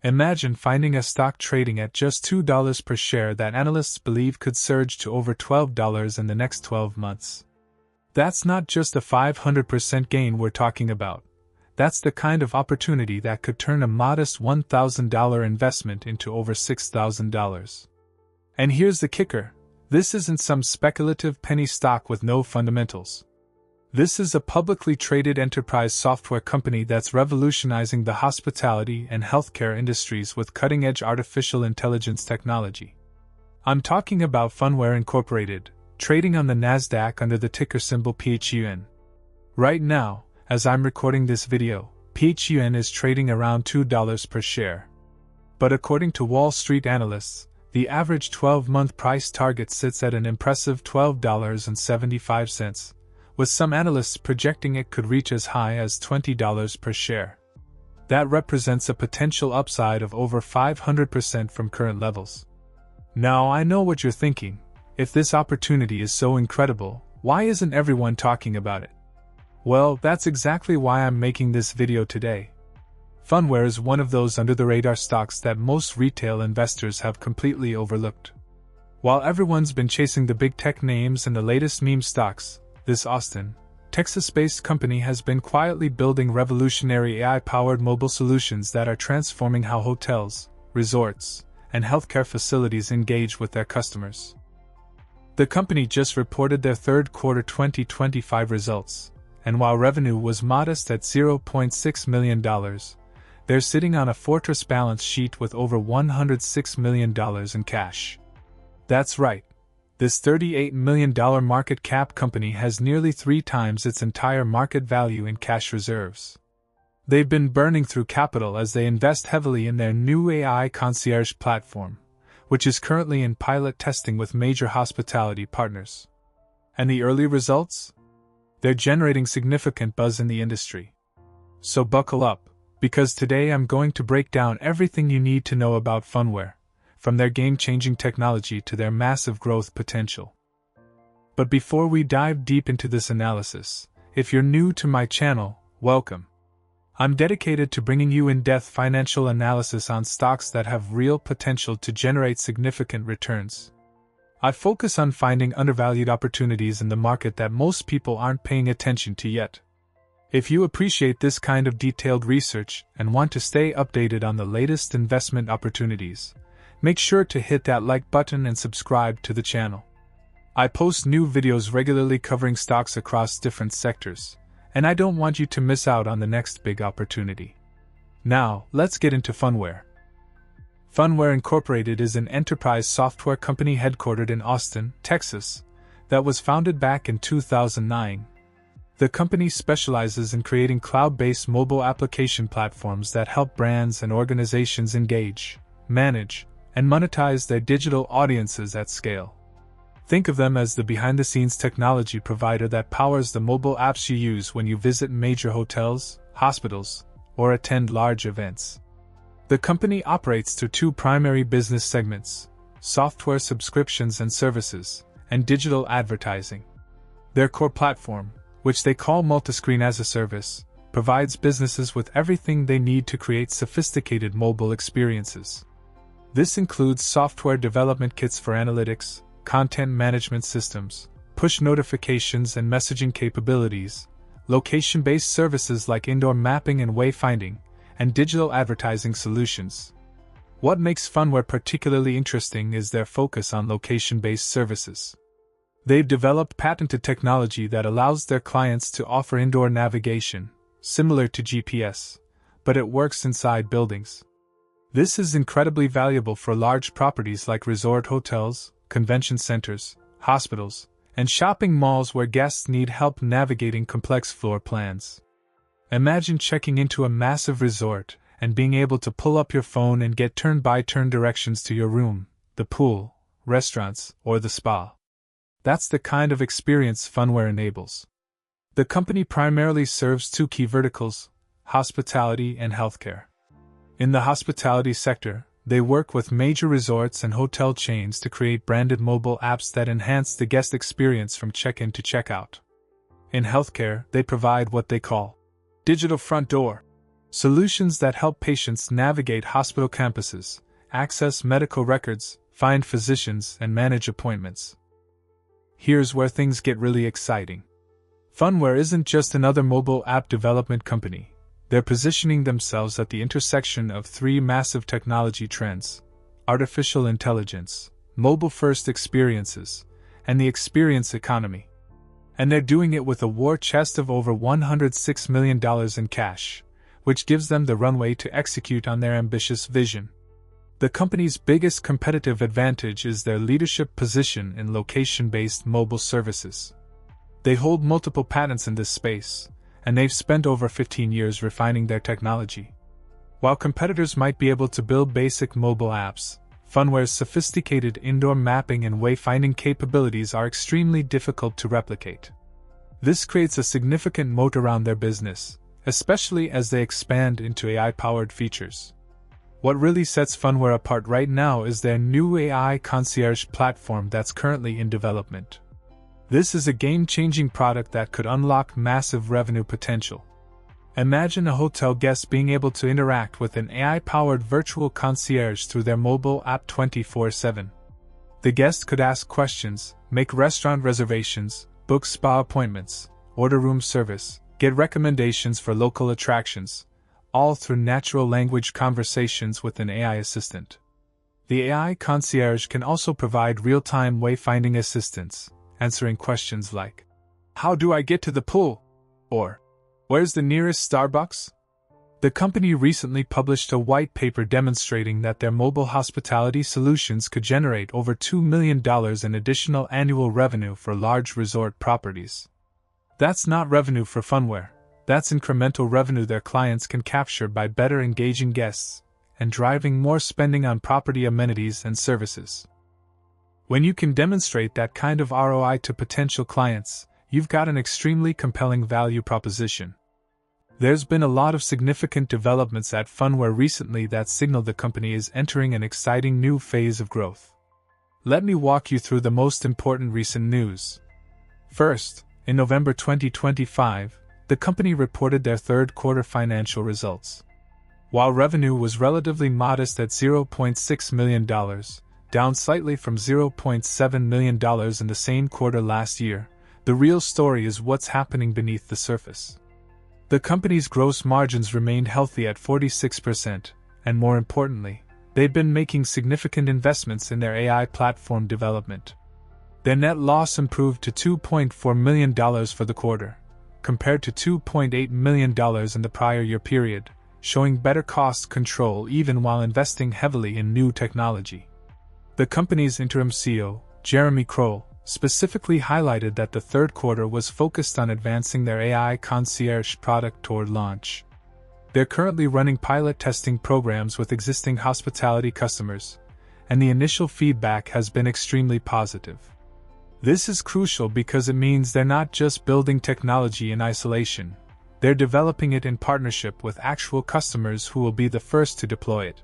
Imagine finding a stock trading at just $2 per share that analysts believe could surge to over $12 in the next 12 months. That's not just a 500% gain we're talking about. That's the kind of opportunity that could turn a modest $1,000 investment into over $6,000. And here's the kicker: this isn't some speculative penny stock with no fundamentals. This is a publicly traded enterprise software company that's revolutionizing the hospitality and healthcare industries with cutting-edge artificial intelligence technology. I'm talking about Phunware Incorporated, trading on the NASDAQ under the ticker symbol PHUN. Right now, as I'm recording this video, PHUN is trading around $2 per share. But according to Wall Street analysts, the average 12-month price target sits at an impressive $12.75, with some analysts projecting it could reach as high as $20 per share. That represents a potential upside of over 500% from current levels. Now, I know what you're thinking. If this opportunity is so incredible, why isn't everyone talking about it? Well, that's exactly why I'm making this video today. Phunware is one of those under-the-radar stocks that most retail investors have completely overlooked. While everyone's been chasing the big tech names and the latest meme stocks, this Austin, Texas-based company has been quietly building revolutionary AI-powered mobile solutions that are transforming how hotels, resorts, and healthcare facilities engage with their customers. The company just reported their third quarter 2025 results, and while revenue was modest at $0.6 million, they're sitting on a fortress balance sheet with over $106 million in cash. That's right. This $38 million market cap company has nearly 3 times its entire market value in cash reserves. They've been burning through capital as they invest heavily in their new AI Concierge platform, which is currently in pilot testing with major hospitality partners. And the early results? They're generating significant buzz in the industry. So buckle up, because today I'm going to break down everything you need to know about Phunware, from their game-changing technology to their massive growth potential. But before we dive deep into this analysis, if you're new to my channel, welcome. I'm dedicated to bringing you in-depth financial analysis on stocks that have real potential to generate significant returns. I focus on finding undervalued opportunities in the market that most people aren't paying attention to yet. If you appreciate this kind of detailed research and want to stay updated on the latest investment opportunities, make sure to hit that like button and subscribe to the channel. I post new videos regularly covering stocks across different sectors, and I don't want you to miss out on the next big opportunity. Now, let's get into Phunware. Phunware Incorporated is an enterprise software company headquartered in Austin, Texas, that was founded back in 2009. The company specializes in creating cloud-based mobile application platforms that help brands and organizations engage, manage, and monetize their digital audiences at scale. Think of them as the behind-the-scenes technology provider that powers the mobile apps you use when you visit major hotels, hospitals, or attend large events. The company operates through 2 primary business segments: software subscriptions and services, and digital advertising. Their core platform, which they call Multiscreen as a Service, provides businesses with everything they need to create sophisticated mobile experiences. This includes software development kits for analytics, content management systems, push notifications and messaging capabilities, location-based services like indoor mapping and wayfinding, and digital advertising solutions. What makes Phunware particularly interesting is their focus on location-based services. They've developed patented technology that allows their clients to offer indoor navigation, similar to GPS, but it works inside buildings. This is incredibly valuable for large properties like resort hotels, convention centers, hospitals, and shopping malls where guests need help navigating complex floor plans. Imagine checking into a massive resort and being able to pull up your phone and get turn-by-turn directions to your room, the pool, restaurants, or the spa. That's the kind of experience Phunware enables. The company primarily serves 2 key verticals: hospitality and healthcare. In the hospitality sector, they work with major resorts and hotel chains to create branded mobile apps that enhance the guest experience from check-in to check-out. In healthcare, they provide what they call digital front door. Solutions that help patients navigate hospital campuses, access medical records, find physicians, and manage appointments. Here's where things get really exciting. Phunware isn't just another mobile app development company. They're positioning themselves at the intersection of three massive technology trends: artificial intelligence, mobile-first experiences, and the experience economy. And they're doing it with a war chest of over $106 million in cash, which gives them the runway to execute on their ambitious vision. The company's biggest competitive advantage is their leadership position in location-based mobile services. They hold multiple patents in this space, and they've spent over 15 years refining their technology. While competitors might be able to build basic mobile apps, Phunware's sophisticated indoor mapping and wayfinding capabilities are extremely difficult to replicate. This creates a significant moat around their business, especially as they expand into AI-powered features. What really sets Phunware apart right now is their new AI Concierge platform that's currently in development. This is a game-changing product that could unlock massive revenue potential. Imagine a hotel guest being able to interact with an AI-powered virtual concierge through their mobile app 24/7. The guest could ask questions, make restaurant reservations, book spa appointments, order room service, get recommendations for local attractions, all through natural language conversations with an AI assistant. The AI Concierge can also provide real-time wayfinding assistance, answering questions like, "How do I get to the pool?" or "Where's the nearest Starbucks?" The company recently published a white paper demonstrating that their mobile hospitality solutions could generate over $2 million in additional annual revenue for large resort properties. That's not revenue for Phunware. That's incremental revenue their clients can capture by better engaging guests and driving more spending on property amenities and services. When you can demonstrate that kind of ROI to potential clients, you've got an extremely compelling value proposition. There's been a lot of significant developments at Phunware recently that signal the company is entering an exciting new phase of growth. Let me walk you through the most important recent news. First, in November 2025, the company reported their third quarter financial results. While revenue was relatively modest at $0.6 million, down slightly from $0.7 million in the same quarter last year, the real story is what's happening beneath the surface. The company's gross margins remained healthy at 46%, and more importantly, they've been making significant investments in their AI platform development. Their net loss improved to $2.4 million for the quarter, compared to $2.8 million in the prior year period, showing better cost control even while investing heavily in new technology. The company's interim CEO, Jeremy Kroll, specifically highlighted that the third quarter was focused on advancing their AI Concierge product toward launch. They're currently running pilot testing programs with existing hospitality customers, and the initial feedback has been extremely positive. This is crucial because it means they're not just building technology in isolation, they're developing it in partnership with actual customers who will be the first to deploy it.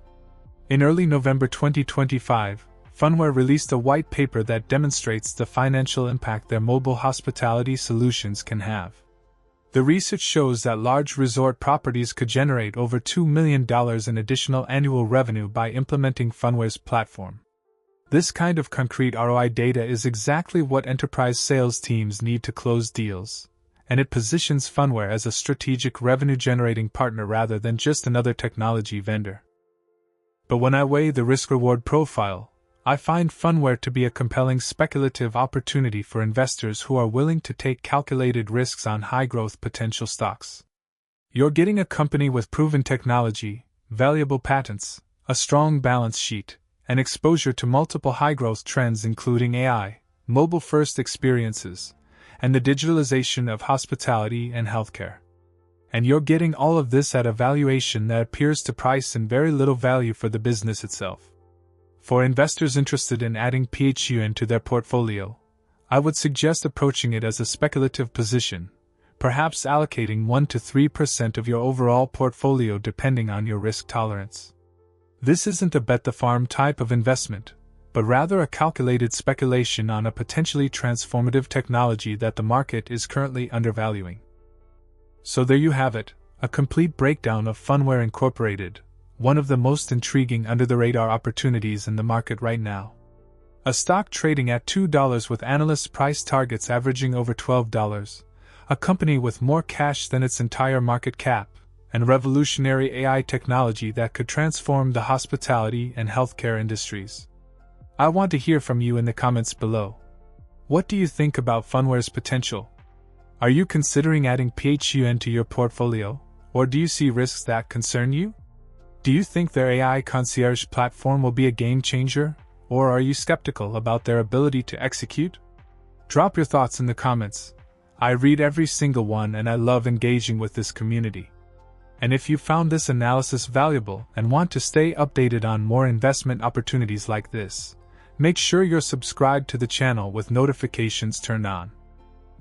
In early November 2025, Phunware released a white paper that demonstrates the financial impact their mobile hospitality solutions can have. The research shows that large resort properties could generate over $2 million in additional annual revenue by implementing Phunware's platform. This kind of concrete ROI data is exactly what enterprise sales teams need to close deals, and it positions Phunware as a strategic revenue-generating partner rather than just another technology vendor. But when I weigh the risk-reward profile, I find Phunware to be a compelling speculative opportunity for investors who are willing to take calculated risks on high-growth potential stocks. You're getting a company with proven technology, valuable patents, a strong balance sheet, and exposure to multiple high-growth trends including AI, mobile-first experiences, and the digitalization of hospitality and healthcare. And you're getting all of this at a valuation that appears to price in very little value for the business itself. For investors interested in adding PHUN to their portfolio, I would suggest approaching it as a speculative position, perhaps allocating 1 to 3% of your overall portfolio depending on your risk tolerance. This isn't a bet the farm type of investment, but rather a calculated speculation on a potentially transformative technology that the market is currently undervaluing. So there you have it, a complete breakdown of Phunware Incorporated, one of the most intriguing under-the-radar opportunities in the market right now. A stock trading at $2 with analyst price targets averaging over $12, a company with more cash than its entire market cap, and revolutionary AI technology that could transform the hospitality and healthcare industries. I want to hear from you in the comments below. What do you think about Phunware's potential? Are you considering adding PHUN to your portfolio, or do you see risks that concern you? Do you think their AI Concierge platform will be a game changer, or are you skeptical about their ability to execute? Drop your thoughts in the comments. I read every single one and I love engaging with this community. And if you found this analysis valuable and want to stay updated on more investment opportunities like this, make sure you're subscribed to the channel with notifications turned on.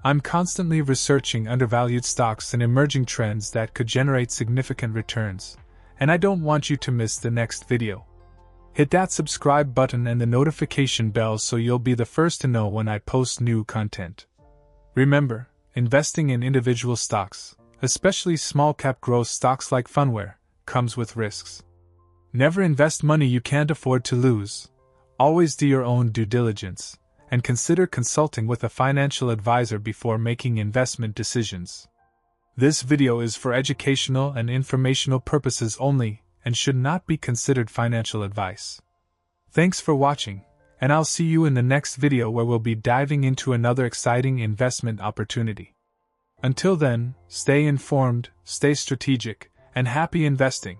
I'm constantly researching undervalued stocks and emerging trends that could generate significant returns, and I don't want you to miss the next video. Hit that subscribe button and the notification bell so you'll be the first to know when I post new content. Remember, investing in individual stocks, especially small-cap growth stocks like Phunware, comes with risks. Never invest money you can't afford to lose. Always do your own due diligence, and consider consulting with a financial advisor before making investment decisions. This video is for educational and informational purposes only, and should not be considered financial advice. Thanks for watching, and I'll see you in the next video where we'll be diving into another exciting investment opportunity. Until then, stay informed, stay strategic, and happy investing.